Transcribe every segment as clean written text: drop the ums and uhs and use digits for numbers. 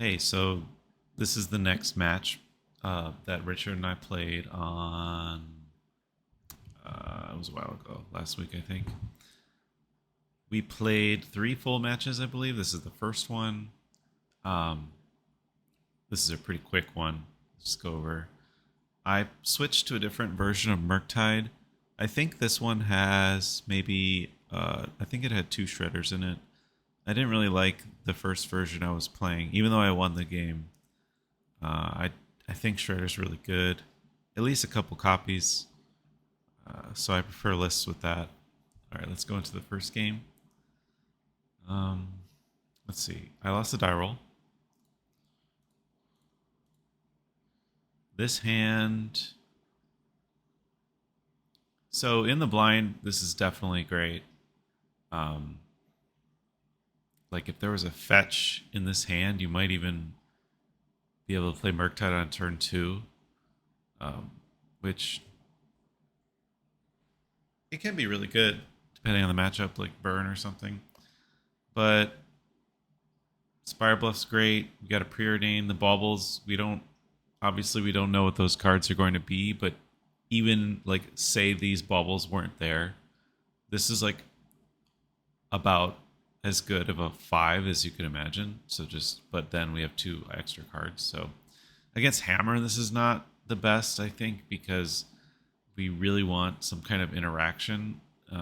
Hey, so this is the next match that Richard and I played on. It was a while ago, last week, I think. We played three full matches, I believe. This is the first one. Um, this is a pretty quick one. Just go over. I switched to a different version of Murktide. I think this one has maybe. I think it had two shredders in it. I didn't really like the first version I was playing, even though I won the game. I think Shredder's really good. At least a couple copies. So I prefer lists with that. All right, let's go into the first game. Um, let's see. I lost a die roll. This hand. So in the blind, this is definitely great. Um, like if there was a fetch in this hand, you might even be able to play Murktide on turn two, um, which it can be really good depending on the matchup, like Burn or something. But Spire Bluff's great. We got a preordain. The baubles, we don't know what those cards are going to be, but even like say these baubles weren't there, this is like about as good of a five as you can imagine. So just but then we have two extra cards. So against Hammer, this is not the best, I think, because we really want some kind of interaction. But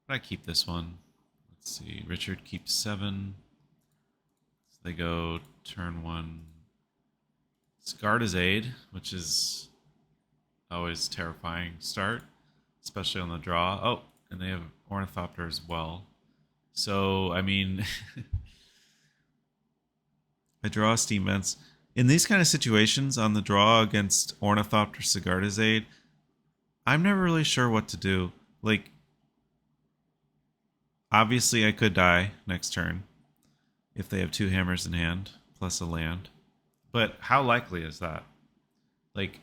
I keep this one. Let's see. Richard keeps seven. So they go turn one. Scarred his aid, which is always terrifying start, especially on the draw. Oh, and they have Ornithopter as well. So, I mean, I draw Steam Vents. In these kind of situations on the draw against Ornithopter Sigarda's Aid, I'm never really sure what to do. Like, obviously, I could die next turn if they have two hammers in hand plus a land. But how likely is that? Like,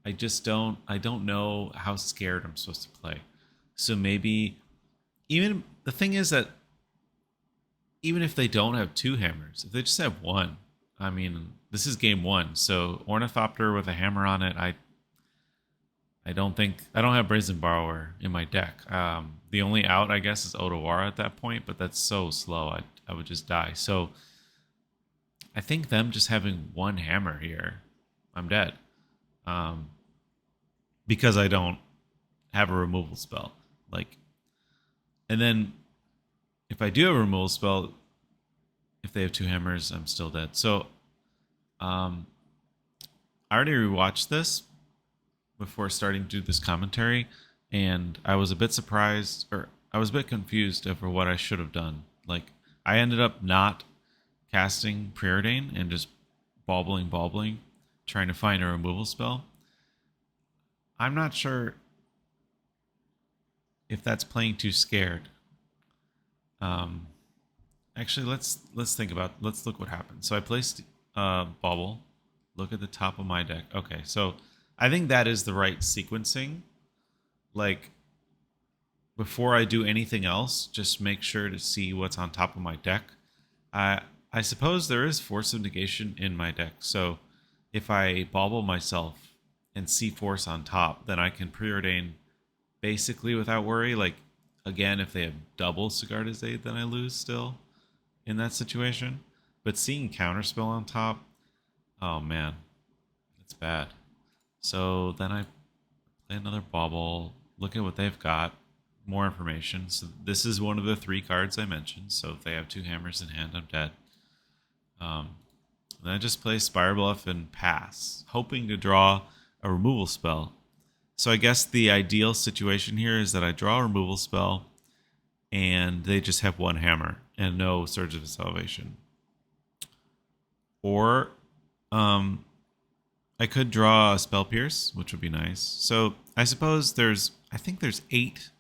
I don't know how scared I'm supposed to play. So maybe even the thing is that even if they don't have two hammers, if they just have one, I mean, this is game one. So Ornithopter with a hammer on it, I don't have Brazen Borrower in my deck. The only out I guess is Otawara at that point, but that's so slow. I would just die. So I think them just having one hammer here, I'm dead. Um, because I don't have a removal spell. Like, and then if I do have a removal spell, if they have two hammers, I'm still dead. So, um, I already rewatched this before starting to do this commentary, and I was a bit surprised, or I was a bit confused over what I should have done. Like, I ended up not casting Preordain and just baubling, trying to find a removal spell. I'm not sure if that's playing too scared. Um, Actually, let's look what happened. So I placed Bauble. Look at the top of my deck. Okay, so I think that is the right sequencing. Like before I do anything else, just make sure to see what's on top of my deck. I I suppose there is Force of Negation in my deck. So if I bauble myself and see Force on top, then I can preordain basically without worry. Like again, if they have double Sigarda's Aid, then I lose still in that situation. But seeing Counterspell on top, oh man, it's bad. So then I play another bauble, look at what they've got, more information. So this is one of the three cards I mentioned. So if they have two hammers in hand, I'm dead. Um, then I just play Spire Bluff and pass, hoping to draw a removal spell. So I guess the ideal situation here is that I draw a removal spell and they just have one hammer and no Surge of Salvation. Or I could draw a Spell Pierce, which would be nice. So I suppose I think there's 8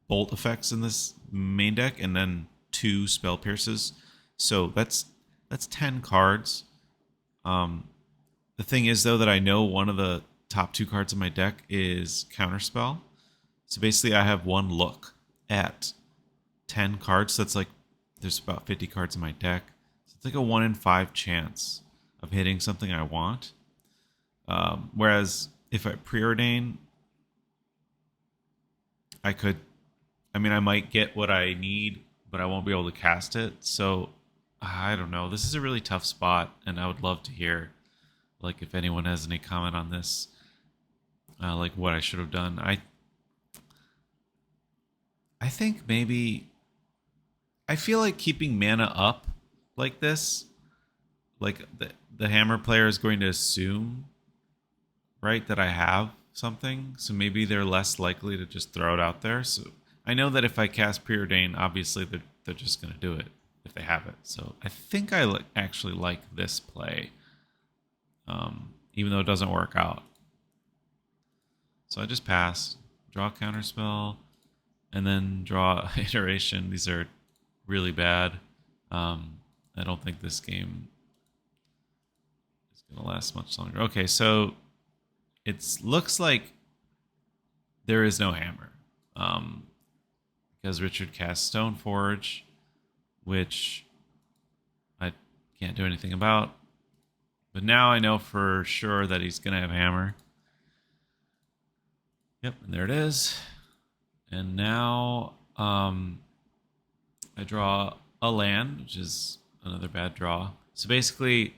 bolt effects in this main deck and then 2 Spell Pierces. So that's 10 cards. The thing is though that I know one of the top 2 cards in my deck is Counterspell. So basically I have one look at 10 cards. So that's like there's about 50 cards in my deck. So it's like a 1 in 5 chance of hitting something I want. Whereas if I preordain, I could, I mean, I might get what I need, but I won't be able to cast it. So I don't know. This is a really tough spot, and I would love to hear, like, if anyone has any comment on this, like what I should have done. I think maybe I feel like keeping mana up like this, like the hammer player is going to assume, right, that I have something. So maybe they're less likely to just throw it out there. So I know that if I cast Preordain, obviously they're just going to do it if they have it. So I think I actually like this play, even though it doesn't work out. So I just pass, draw counterspell, and then draw iteration. These are really bad. I don't think this game is going to last much longer. Okay, so it looks like there is no hammer, because Richard cast Stoneforge, which I can't do anything about. But now I know for sure that he's going to have hammer. Yep, and there it is. And now I draw a land, which is another bad draw. So basically,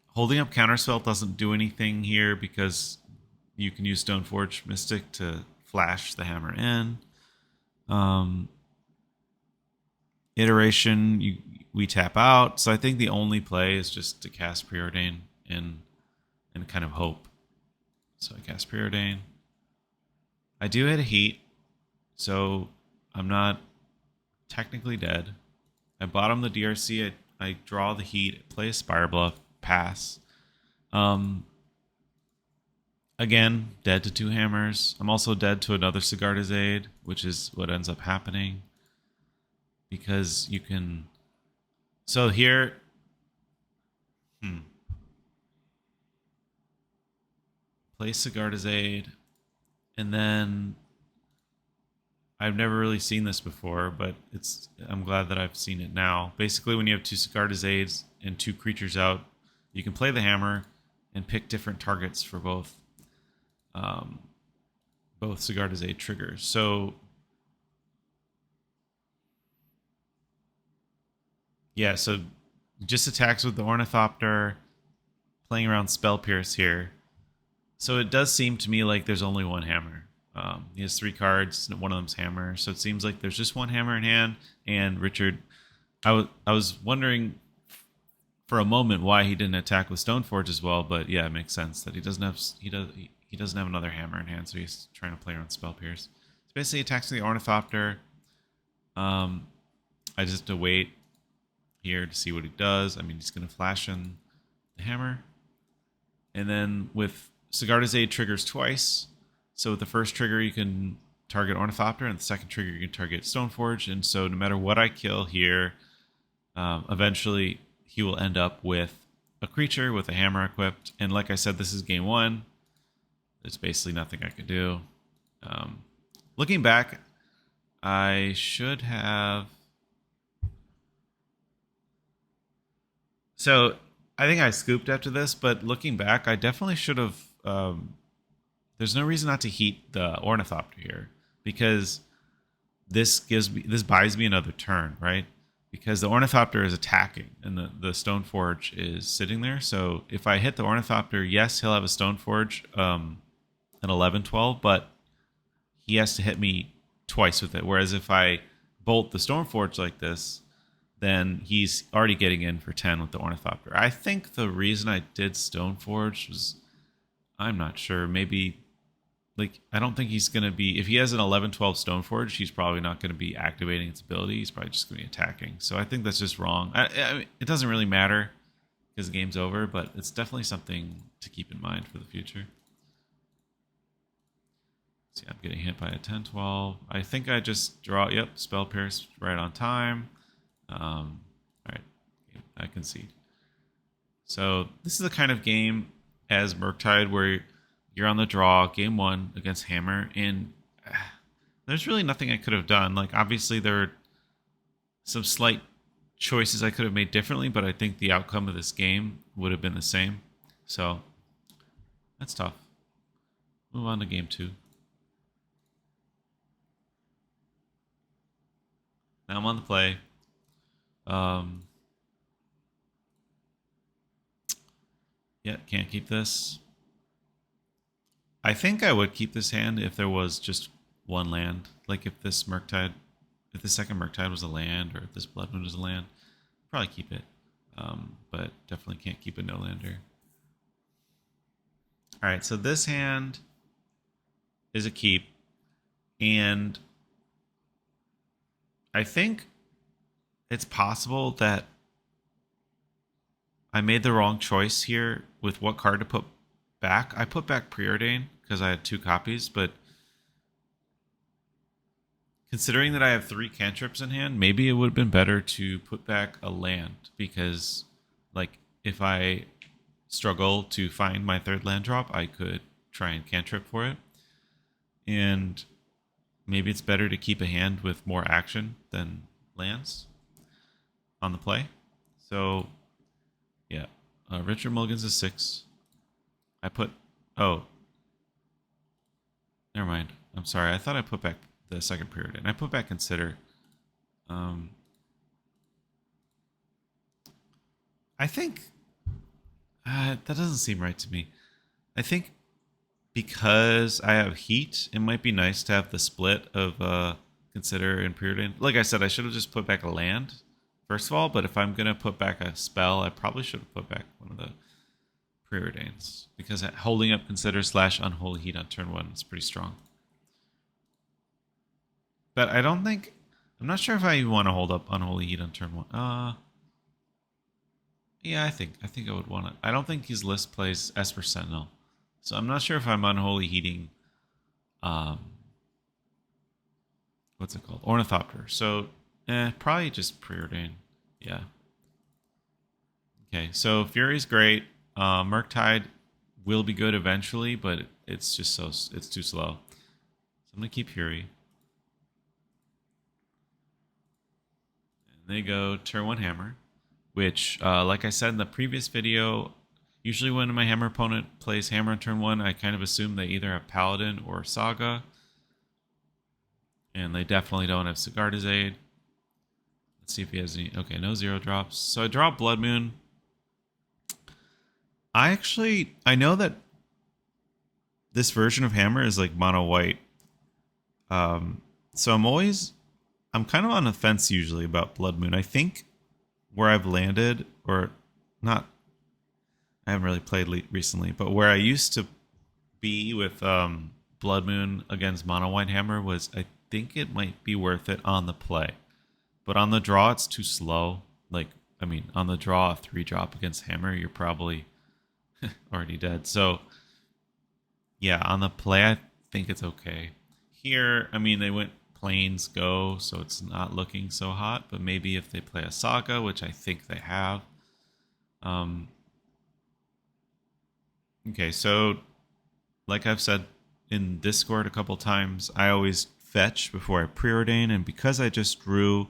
holding up Counterspell doesn't do anything here because you can use Stoneforge Mystic to flash the hammer in. Iteration, we tap out. So I think the only play is just to cast Preordain and kind of hope. So I cast Preordain. I do hit a heat, so I'm not technically dead. I bottom the DRC. I draw the heat, play a Spire Bluff, pass. Again, dead to 2 hammers. I'm also dead to another Sigarda's Aid, which is what ends up happening. Because you can... So here... Play Sigarda's Aid. And then... I've never really seen this before, but I'm glad that I've seen it now. Basically, when you have 2 Sigarda's Aids and 2 creatures out, you can play the hammer and pick different targets for both Sigarda's Aid triggers. So yeah, so just attacks with the Ornithopter, playing around Spell Pierce here. So it does seem to me like there's only one hammer. He has 3 cards, and one of them's hammer. So it seems like there's just one hammer in hand. And Richard, I was wondering for a moment why he didn't attack with Stoneforge as well, but yeah, it makes sense that he doesn't have another hammer in hand, so he's trying to play around Spell Pierce. So basically attacks the Ornithopter. I just have to wait here to see what he does. I mean, he's going to flash in the hammer. And then with Sigarda's Aid triggers twice. So with the first trigger, you can target Ornithopter, and the second trigger, you can target Stoneforge. And so no matter what I kill here, eventually he will end up with a creature with a hammer equipped. And like I said, this is game 1. There's basically nothing I could do. Looking back, I should have... So I think I scooped after this, but looking back, I definitely should have... there's no reason not to heat the Ornithopter here, because this buys me another turn, right? Because the Ornithopter is attacking and the Stoneforge is sitting there. So if I hit the Ornithopter, yes, he'll have a Stoneforge, an 11-12, but he has to hit me twice with it. Whereas if I bolt the Stoneforge like this, then he's already getting in for 10 with the Ornithopter. I think the reason I did Stoneforge was, I'm not sure, maybe... Like, I don't think he's going to be... If he has an 11-12 Stoneforge, he's probably not going to be activating its ability. He's probably just going to be attacking. So I think that's just wrong. I mean, it doesn't really matter because the game's over, but it's definitely something to keep in mind for the future. See, I'm getting hit by a 10-12. I think I just draw... Yep, Spell Pierce right on time. All right, I concede. So this is the kind of game as Murktide where... You're on the draw, game 1 against Hammer, and there's really nothing I could have done. Like, obviously, there are some slight choices I could have made differently, but I think the outcome of this game would have been the same. So that's tough. Move on to game 2. Now I'm on the play. Um, yeah, can't keep this. I think I would keep this hand if there was just one land. Like if this Murktide, if the second Murktide was a land, or if this Blood Moon was a land, probably keep it. But definitely can't keep a no lander. All right, so this hand is a keep, and I think it's possible that I made the wrong choice here with what card to put back. I put back Preordain because I had 2 copies, but considering that I have 3 cantrips in hand, maybe it would have been better to put back a land, because like if I struggle to find my 3rd land drop, I could try and cantrip for it. And maybe it's better to keep a hand with more action than lands on the play. So yeah, Richard Mulligan's a 6. I put, oh, never mind. I'm sorry. I thought I put back the second period, and I put back Consider. I think that doesn't seem right to me. I think because I have heat, it might be nice to have the split of Consider and Preordain. Like I said, I should have just put back a land first of all, but if I'm gonna put back a spell, I probably should have put back one of the Preordains, because holding up Consider / Unholy Heat on turn 1 is pretty strong. But I don't think, I'm not sure if I even want to hold up Unholy Heat on turn 1. Yeah, I think I would want it. I don't think his list plays Esper Sentinel, so I'm not sure if I'm Unholy Heating. What's it called? Ornithopter. So, probably just Preordain. Yeah. Okay, so Fury's great. Murktide will be good eventually, but it's just it's too slow. So I'm gonna keep Fury. And they go turn 1 hammer, which, like I said in the previous video, usually when my hammer opponent plays hammer on turn 1, I kind of assume they either have Paladin or Saga. And they definitely don't have Sigarda's Aid. Let's see if he has any. Okay, no 0 drops. So I draw Blood Moon. I know that this version of Hammer is like mono white. So I'm kind of on the fence usually about Blood Moon. I think where I've landed, or not, I haven't really played recently, but where I used to be with Blood Moon against mono white Hammer was, I think it might be worth it on the play. But on the draw, it's too slow. Like, I mean, on the draw, a 3 drop against Hammer, you're probably already dead. So, yeah, on the play, I think it's okay. Here, I mean, they went Plains Go, so it's not looking so hot. But maybe if they play a Saga, which I think they have. Okay, so like I've said in Discord a couple times, I always fetch before I preordain, and because I just drew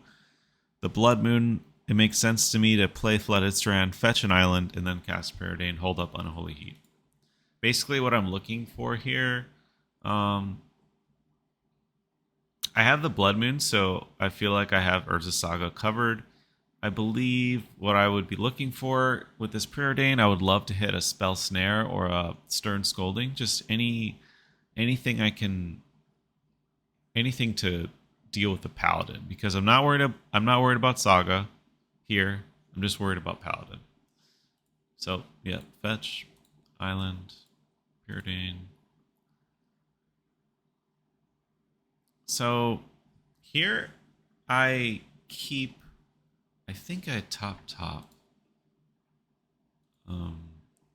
the Blood Moon, it makes sense to me to play Flooded Strand, fetch an island, and then cast Preordain, hold up Unholy Heat. Basically what I'm looking for here, I have the Blood Moon, so I feel like I have Urza Saga covered. I believe what I would be looking for with this Preordain, I would love to hit a Spell Snare or a Stern Scolding, just anything to deal with the Paladin, because I'm not worried about Saga here. I'm just worried about Paladin. So yeah, fetch, island, Preordain. So here I keep, I think I top.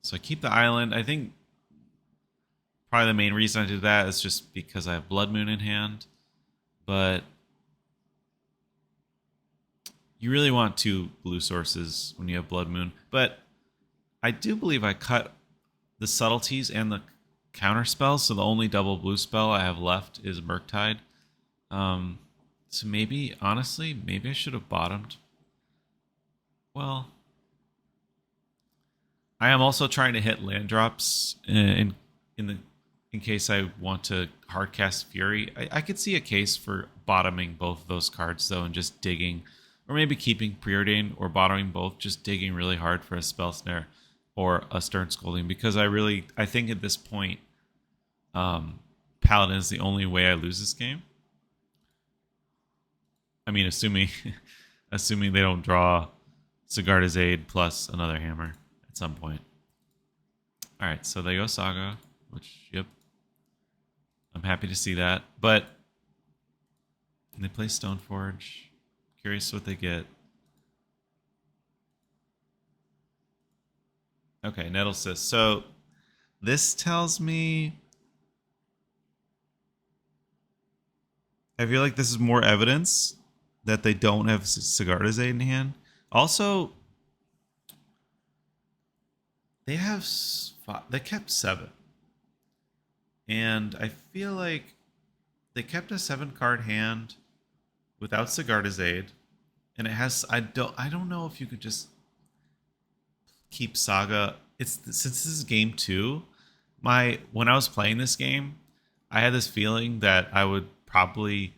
So I keep the island. I think probably the main reason I did that is just because I have Blood Moon in hand. But you really want 2 blue sources when you have Blood Moon. But I do believe I cut the subtleties and the counter spells, so the only double blue spell I have left is Murktide. So maybe, honestly, maybe I should have bottomed Well, I am also trying to hit land drops in the in case I want to hardcast Fury. I could see a case for bottoming both of those cards though and just digging, or maybe keeping Preordain or bottoming both, just digging really hard for a Spell Snare or a Stern Scolding, because I think at this point, Paladin is the only way I lose this game. I mean, assuming they don't draw Sigarda's Aid plus another hammer at some point. All right, so they go Saga, which, yep, I'm happy to see that. But they play Stoneforge. Curious what they get. Okay, Nettle Cyst. So this tells me, I feel like this is more evidence that they don't have Sigarda's Aid in hand. Also, they kept 7. And I feel like they kept a 7-card hand without Sigarda's Aid, and it has I don't know if you could just keep Saga. It's since this is game 2. When I was playing this game, I had this feeling that I would probably.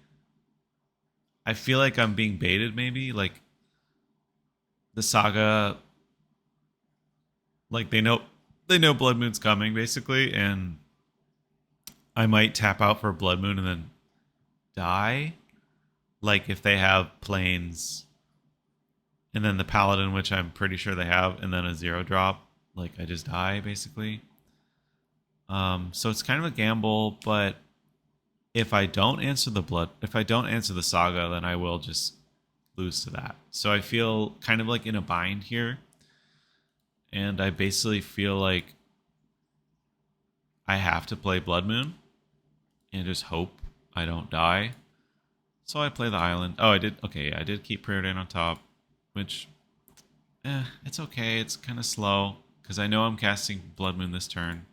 I feel like I'm being baited. Maybe like the Saga. Like they know Blood Moon's coming basically, and I might tap out for Blood Moon and then die. Like if they have planes and then the Paladin, which I'm pretty sure they have, and then a 0 drop, like I just die basically. So it's kind of a gamble, but if I don't answer the Saga, then I will just lose to that. So I feel kind of like in a bind here, and I basically feel like I have to play Blood Moon and just hope I don't die. So I play the island. Oh, I did. Okay, yeah, I did keep Preordain on top, which, it's okay. It's kind of slow because I know I'm casting Blood Moon this turn.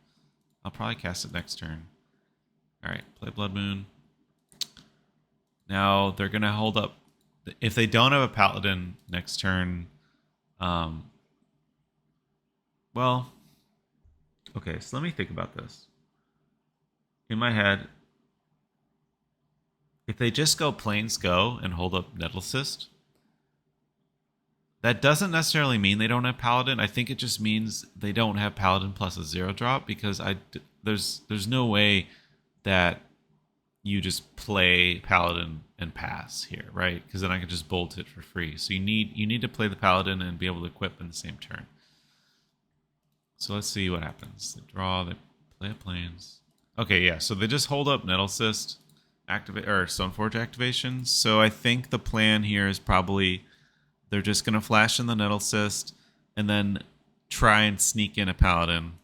I'll probably cast it next turn. All right, play Blood Moon. Now they're gonna hold up. If they don't have a Paladin next turn, well, okay. So let me think about this. In my head, if they just go Plains Go and hold up Nettle Cyst, that doesn't necessarily mean they don't have Paladin. I think it just means they don't have Paladin plus a 0 drop, because there's no way that you just play Paladin and pass here, right? Because then I could just bolt it for free. So you need to play the Paladin and be able to equip in the same turn. So let's see what happens. They draw, they play a Plains. Okay, yeah. So they just hold up Nettle Cyst, activate or Stoneforge activation. So I think the plan here is probably they're just gonna flash in the Nettle Cyst and then try and sneak in a Paladin.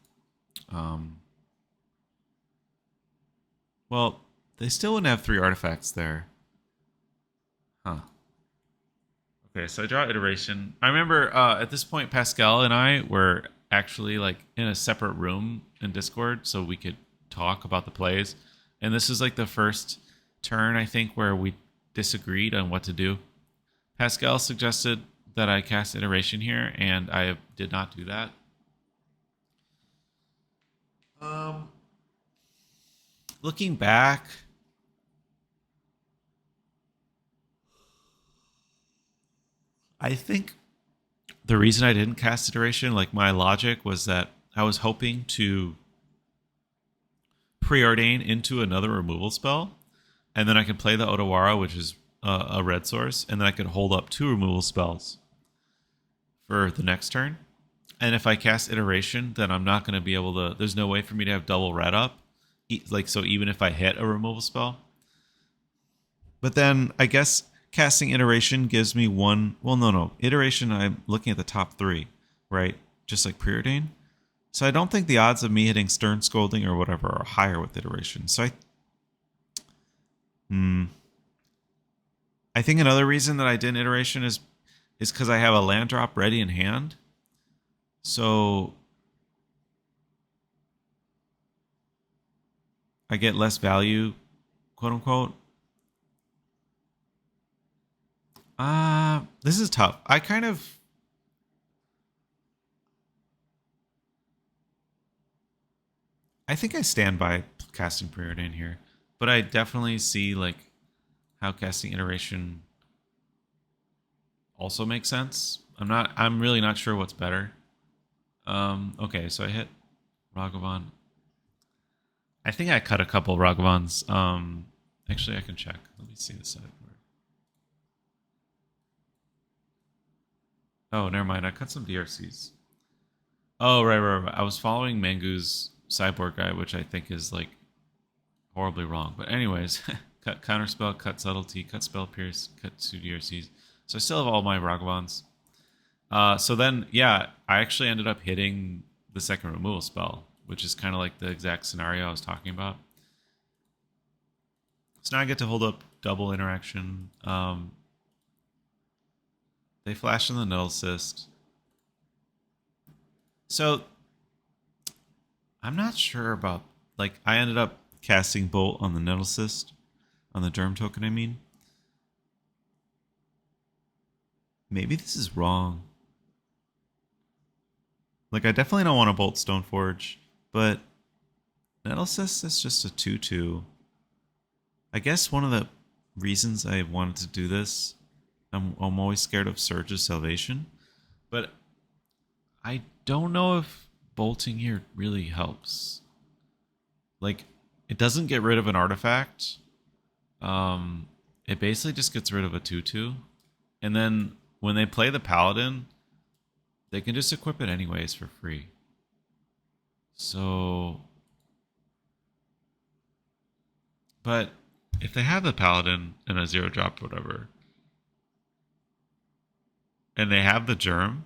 Well, they still wouldn't have 3 artifacts there. Huh. Okay, so I draw iteration. I remember at this point, Pascal and I were actually like in a separate room in Discord so we could talk about the plays. And this is like the first turn, I think, where we disagreed on what to do. Pascal suggested that I cast iteration here, and I did not do that. Looking back, I think the reason I didn't cast iteration, like my logic was that I was hoping to preordain into another removal spell, and then I could play the Otawara, which is a red source, and then I could hold up 2 removal spells for the next turn. And if I cast iteration, then I'm not going to be able to. There's no way for me to have double red up, like so. Even if I hit a removal spell, but then I guess casting iteration gives me one. Well, no. Iteration, I'm looking at the top 3, right? Just like preordain. So I don't think the odds of me hitting Stern Scolding or whatever are higher with iteration. So I think another reason that I didn't iteration is because I have a land drop ready in hand. So I get less value, quote unquote. This is tough. I kind of I think I stand by casting preordain here, but I definitely see like how casting iteration also makes sense. I'm really not sure what's better. Okay, so I hit Ragavan. I think I cut a couple Ragavans. Actually, I can check. Let me see the sideboard. Oh, never mind. I cut some DRCs. Oh, right. I was following Mangu's sideboard guide, which I think is like horribly wrong. But anyways, cut counterspell, cut subtlety, cut spell pierce, cut two DRCs. So I still have all my Ragavans. So then, yeah, I actually ended up hitting the second removal spell, which is kind of like the exact scenario I was talking about. So now I get to hold up double interaction. They flash in the null cyst. So I'm not sure about, like, I ended up casting Bolt on the Nettle Cyst, on the Germ token, I mean. Maybe this is wrong. Like, I definitely don't want to Bolt Stoneforge, but Nettle Cyst is just a 2/2. I guess one of the reasons I wanted to do this, I'm always scared of Surge's Salvation, but I don't know if bolting here really helps. Like, it doesn't get rid of an artifact. It basically just gets rid of a 2/2. And then when they play the Paladin, they can just equip it anyways for free. So, but if they have the Paladin and a 0-drop or whatever, and they have the Germ,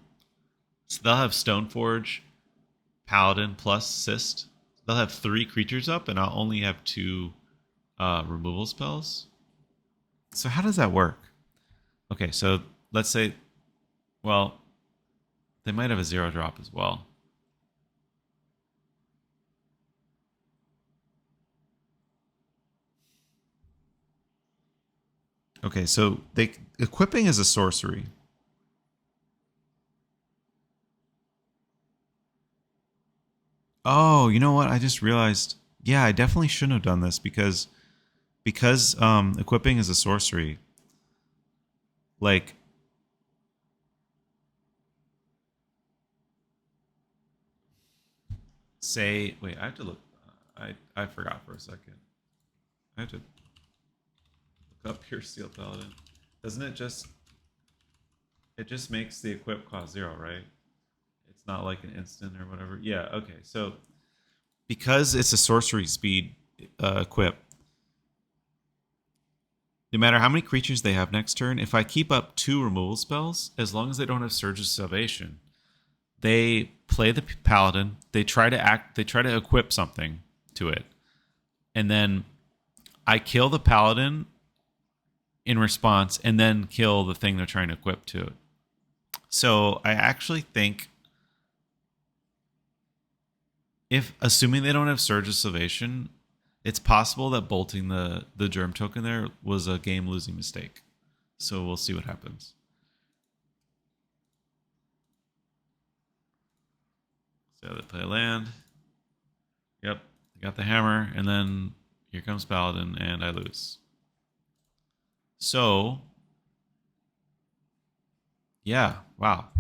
so they'll have Stoneforge, Paladin plus Cyst. They'll have 3 creatures up, and I'll only have 2 removal spells. So how does that work? Okay, so let's say, well, they might have a 0-drop as well. Okay, so they equipping is a sorcery. Oh, you know what? I just realized. Yeah, I definitely shouldn't have done this because equipping is a sorcery. Like, say, wait, I have to look. I forgot for a second. I have to look up Pure Steel Paladin. Doesn't it just? It just makes the equip cost 0, right? It's not like an instant or whatever. Yeah. Okay. So because it's a sorcery speed equip, no matter how many creatures they have next turn, if I keep up 2 removal spells, as long as they don't have Surge's Salvation, they play the Paladin. They try to equip something to it, and then I kill the Paladin in response, and then kill the thing they're trying to equip to it. So I actually think, if assuming they don't have Surge's Salvation, it's possible that bolting the Germ token there was a game losing mistake. So we'll see what happens. So they play a land. Yep, they got the hammer, and then here comes Paladin, and I lose. So, yeah, wow.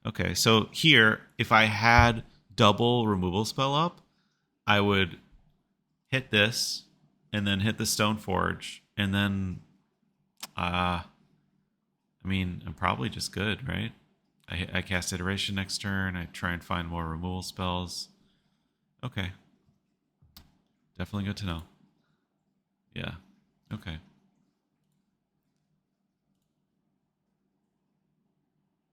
Okay, so here, if I had double removal spell up, I would hit this, and then hit the Stoneforge, and then, I mean, I'm probably just good, right? I cast Iteration next turn. I try and find more removal spells. Okay. Definitely good to know. Yeah. Okay.